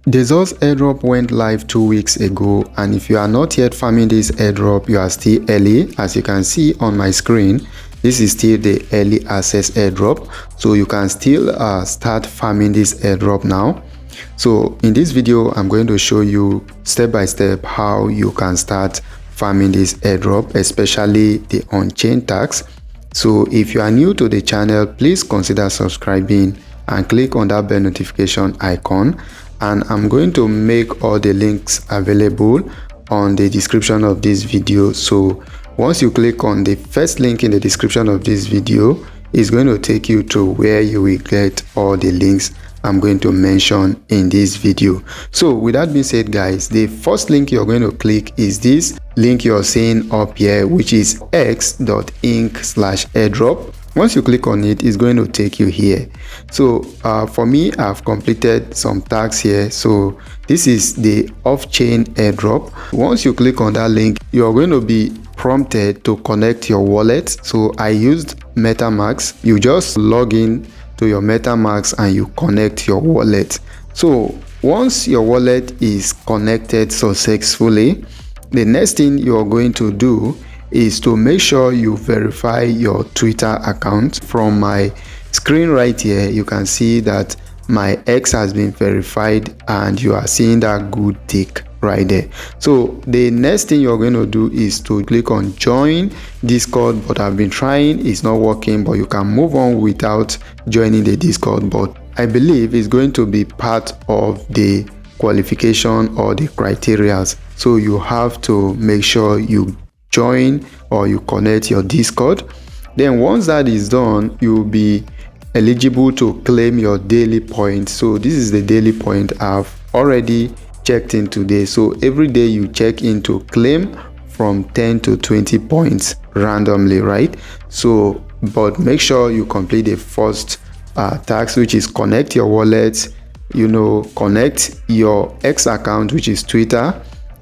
The XOS airdrop went live 2 weeks ago, and if you are not yet farming this airdrop, you are still early. As you can see on my screen, this is still the early access airdrop, so you can still start farming this airdrop now. So in this video, I'm going to show you step by step how you can start farming this airdrop, especially the on-chain tax. So if you are new to the channel, please consider subscribing and click on that bell notification icon, and I'm going to make all the links available on the description of this video. So once you click on the first link in the description of this video, it's going to take you to where you will get all the links I'm going to mention in this video. So with that being said, guys, the first link you're going to click is this link you're seeing up here, which is x.inc/airdrop. Once you click on it, it's going to take you here. So for me, I've completed some tasks here. So this is the off-chain airdrop. Once you click on that link, you're going to be prompted to connect your wallet. So I used MetaMask. You just log in to your MetaMask and you connect your wallet. So once your wallet is connected successfully, the next thing you're going to do is to make sure you verify your Twitter account. From my screen right here, you can see that my X has been verified and you are seeing that good tick right there. So the next thing you're going to do is to click on join Discord, but I've been trying, it's not working, but you can move on without joining the Discord. But I believe it's going to be part of the qualification or the criteria, so you have to make sure you join or you connect your Discord. Then once that is done, you'll be eligible to claim your daily points. So this is the daily point I've already checked in today. So every day you check in to claim from 10 to 20 points randomly, right? So but make sure you complete the first task, which is connect your wallet, connect your X account, which is Twitter,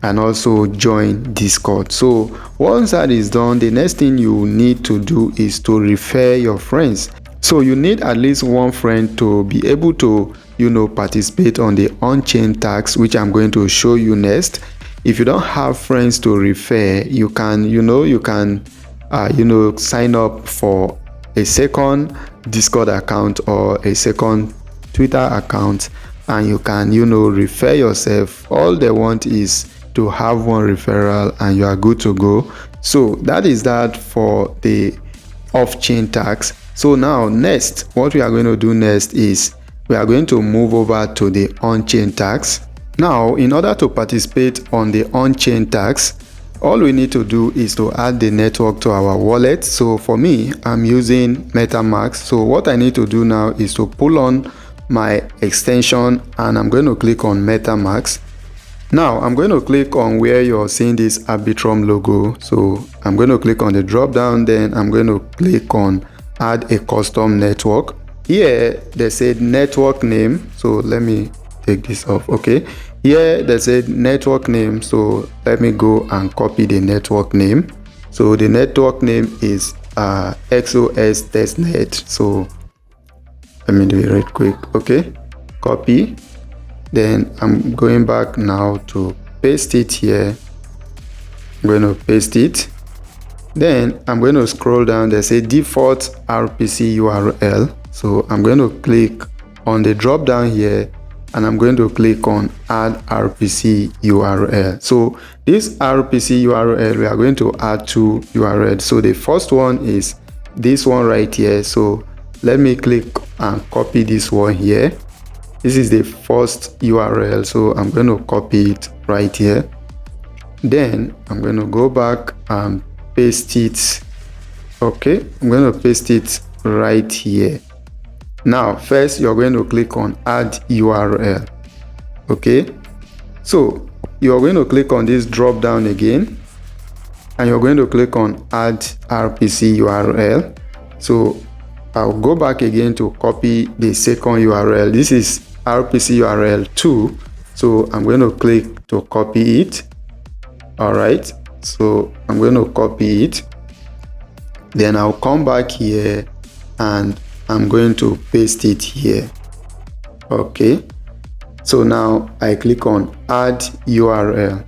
and also join Discord. So once that is done, the next thing you need to do is to refer your friends. So you need at least one friend to be able to participate on the on-chain tax, which I'm going to show you next. If you don't have friends to refer, you can sign up for a second Discord account or a second Twitter account, and you can refer yourself. All they want is to have one referral and you are good to go. So that is that for the off-chain tax. So now next, what we are going to do next is we are going to move over to the on-chain tax. Now, in order to participate on the on-chain tax, all we need to do is to add the network to our wallet. So for me, I'm using MetaMask. So what I need to do now is to pull on my extension and I'm going to click on MetaMask. Now I'm going to click on where you're seeing this Arbitrum logo. So I'm going to click on the drop down, then I'm going to click on add a custom network. Here they said network name, so let me take this off. Okay, here they said network name, so let me go and copy the network name. So the network name is XOS Testnet. So let me do it right quick. Okay, copy. Then I'm going back now to paste it here. I'm going to paste it. Then I'm going to scroll down. There's a default RPC URL. So I'm going to click on the drop down here and I'm going to click on add RPC URL. So this RPC URL, we are going to add two URLs. So the first one is this one right here. So let me click and copy this one here. This is the first URL, so I'm going to copy it right here. Then I'm going to go back and paste it. Okay, I'm going to paste it right here. Now first you're going to click on add URL. Okay, so you're going to click on this drop down again and you're going to click on add RPC URL. So I'll go back again to copy the second URL. This is RPC URL 2. So I'm going to click to copy it. All right. So I'm going to copy it. Then I'll come back here and I'm going to paste it here. Okay. So now I click on add URL.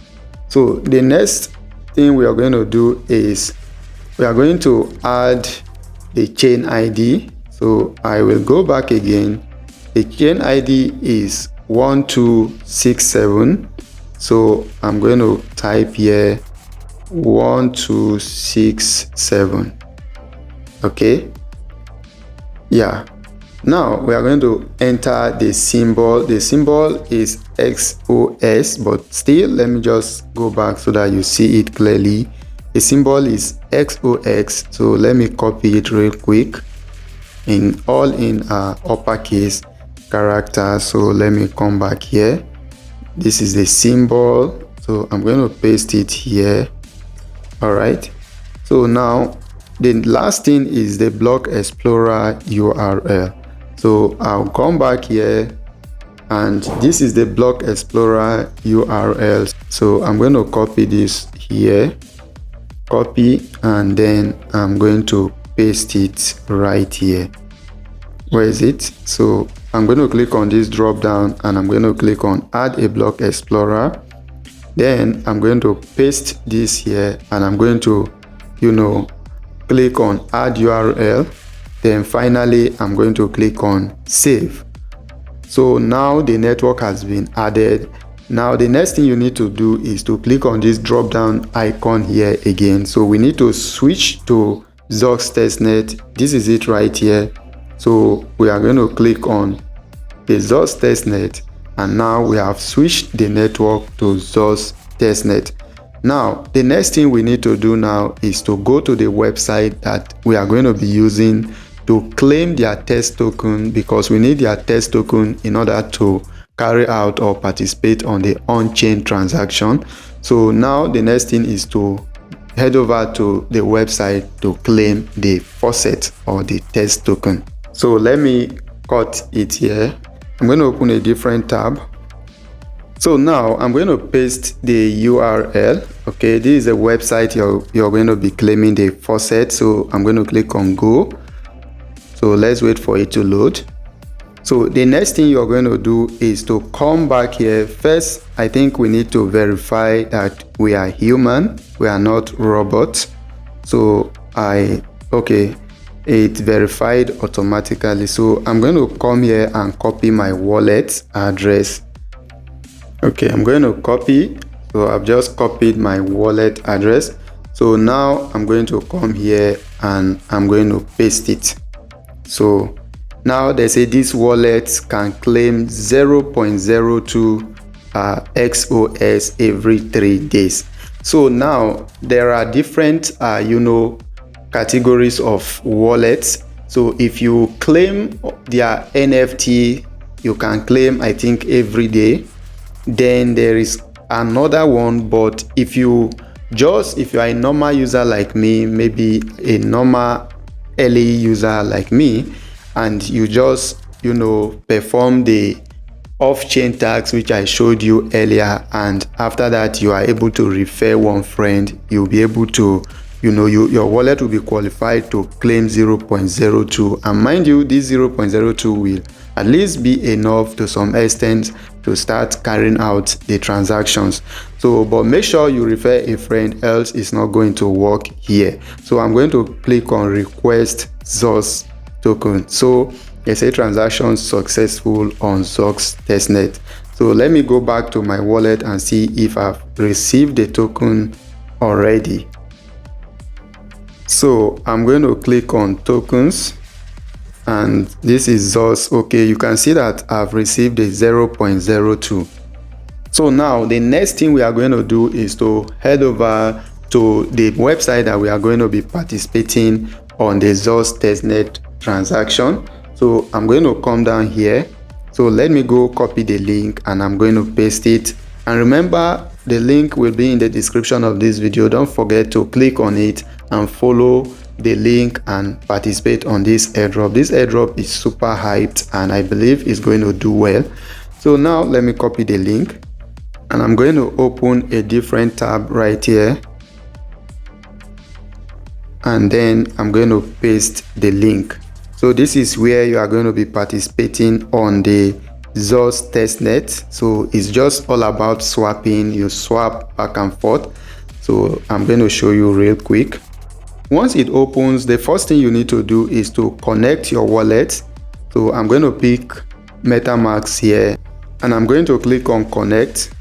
So the next thing we are going to do is we are going to add the chain ID. So I will go back again. The chain ID is 1267. So I'm going to type here 1267. Okay. Yeah. Now we are going to enter the symbol. The symbol is XOS, but still let me just go back so that you see it clearly. The symbol is XOX. So let me copy it real quick in uppercase characters. So let me come back here. This is the symbol. So I'm going to paste it here. All right. So now the last thing is the Block Explorer URL. So I'll come back here, and this is the Block Explorer URL. So I'm going to copy this here, copy, and then I'm going to paste it right here. Where is it? So I'm going to click on this drop down, and I'm going to click on add a Block Explorer. Then I'm going to paste this here, and I'm going to, click on add URL. Then finally, I'm going to click on save. So now the network has been added. Now the next thing you need to do is to click on this drop down icon here again. So we need to switch to XOS Testnet. This is it right here. So we are going to click on the XOS Testnet, and now we have switched the network to XOS Testnet. Now the next thing we need to do now is to go to the website that we are going to be using to claim their test token, because we need their test token in order to carry out or participate on the on-chain transaction. So now the next thing is to head over to the website to claim the faucet or the test token. So let me cut it here. I'm going to open a different tab. So now I'm going to paste the URL. Okay, this is a website you're going to be claiming the faucet. So I'm going to click on go. So let's wait for it to load. So the next thing you're going to do is to come back here. First, I think we need to verify that we are human, we are not robots. So it's verified automatically. So I'm going to come here and copy my wallet address. Okay, I'm going to copy. So I've just copied my wallet address. So now I'm going to come here and I'm going to paste it. So now they say this wallet can claim 0.02 XOS every 3 days. So now there are different categories of wallets. So if you claim their NFT, you can claim, I think, every day. Then there is another one, but if you are a normal user like me, maybe a normal early user like me, and you just perform the off-chain tax which I showed you earlier, and after that you are able to refer one friend, you'll be able to your wallet will be qualified to claim 0.02, and mind you, this 0.02 will at least be enough to some extent to start carrying out the transactions. So but make sure you refer a friend, else it's not going to work here. So I'm going to click on request XOS token. So they say transaction successful on XOS Testnet. So let me go back to my wallet and see if I've received the token already. So I'm going to click on tokens, and this is XOS. Okay, you can see that I've received a 0.02. So now the next thing we are going to do is to head over to the website that we are going to be participating on the XOS Testnet transaction. So I'm going to come down here. So let me go copy the link and I'm going to paste it. And remember, the link will be in the description of this video. Don't forget to click on it and follow the link and participate on this airdrop. This airdrop is super hyped and I believe it's going to do well. So now let me copy the link and I'm going to open a different tab right here, and then I'm going to paste the link. So this is where you are going to be participating on the XOS Testnet. So it's just all about swapping. You swap back and forth. So I'm going to show you real quick. Once it opens, the first thing you need to do is to connect your wallet. So I'm going to pick MetaMask here and I'm going to click on connect.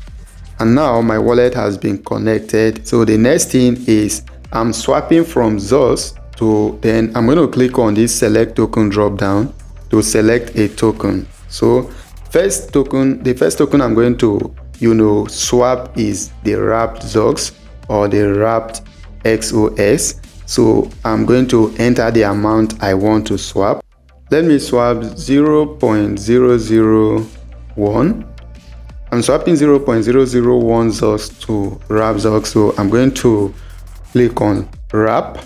And now my wallet has been connected. So the next thing is I'm swapping from XOS to, then I'm going to click on this select token drop down to select a token. So the first token I'm going to swap is the wrapped XOS or the wrapped XOS. So I'm going to enter the amount I want to swap. Let me swap 0.001. I'm swapping 0.001 XOS to wrap XOS. So I'm going to click on wrap.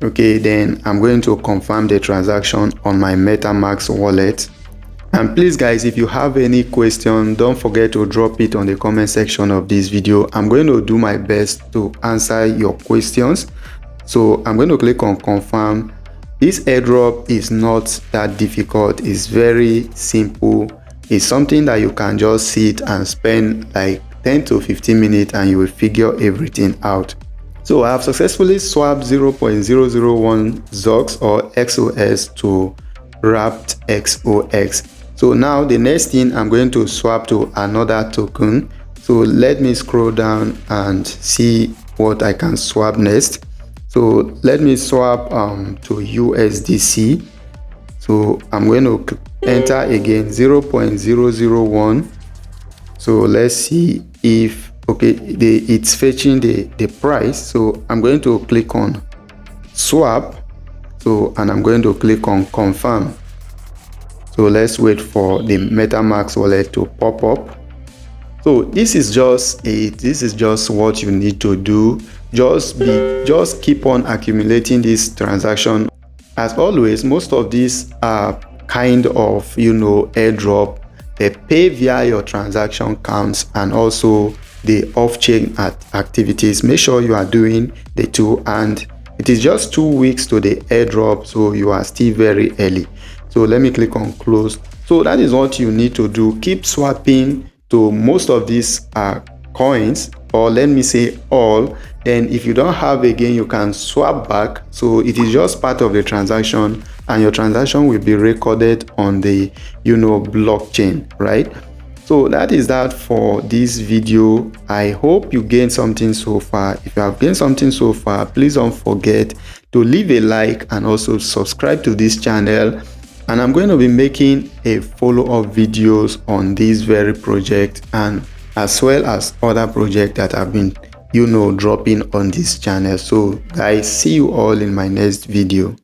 Okay, then I'm going to confirm the transaction on my MetaMask wallet. And please guys, if you have any question, don't forget to drop it on the comment section of this video. I'm going to do my best to answer your questions. So I'm going to click on confirm. This airdrop is not that difficult. It's very simple. It's something that you can just sit and spend like 10 to 15 minutes and you will figure everything out. So I have successfully swapped 0.001 XOS or XOS to wrapped XOX. So now the next thing I'm going to swap to another token. So let me scroll down and see what I can swap next. So let me swap to USDC. So I'm going to enter again 0.001. So let's see if it's fetching the price. So I'm going to click on swap. So and I'm going to click on confirm. So let's wait for the MetaMask wallet to pop up. So this is just what you need to do. Just keep on accumulating this transaction. As always, most of these are kind of airdrop. They pay via your transaction counts and also the off-chain activities. Make sure you are doing the two, and it is just 2 weeks to the airdrop, so you are still very early. So let me click on close. So that is what you need to do. Keep swapping to most of these coins, or let me say all. Then if you don't have again, you can swap back. So it is just part of the transaction and your transaction will be recorded on the blockchain, right? So that is that for this video. I hope you gained something so far. If you have gained something so far, please don't forget to leave a like and also subscribe to this channel. And I'm going to be making a follow-up videos on this very project and as well as other projects that have been dropping on this channel. So guys, see you all in my next video.